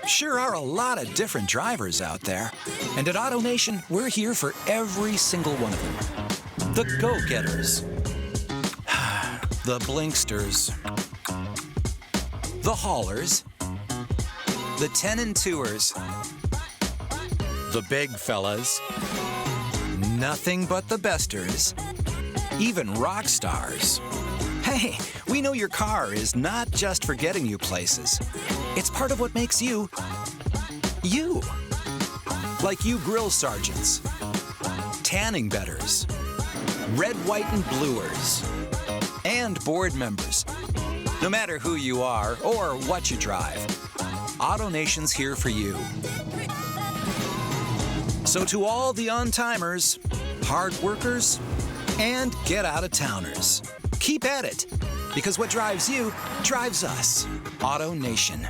sure are a lot of different drivers out there. And at AutoNation, we're here for every single one of them. The go-getters. The blinksters. The haulers. The 10 and 2ers. The big fellas. Nothing but the besters. Even rock stars. Hey, we know your car is not just for getting you places. It's part of what makes you, you. Like you grill sergeants, tanning betters, red, white, and bluers, and board members. No matter who you are or what you drive, AutoNation's here for you. So to all the on-timers, hard workers, and get-out-of-towners, keep at it, because what drives you drives us. AutoNation.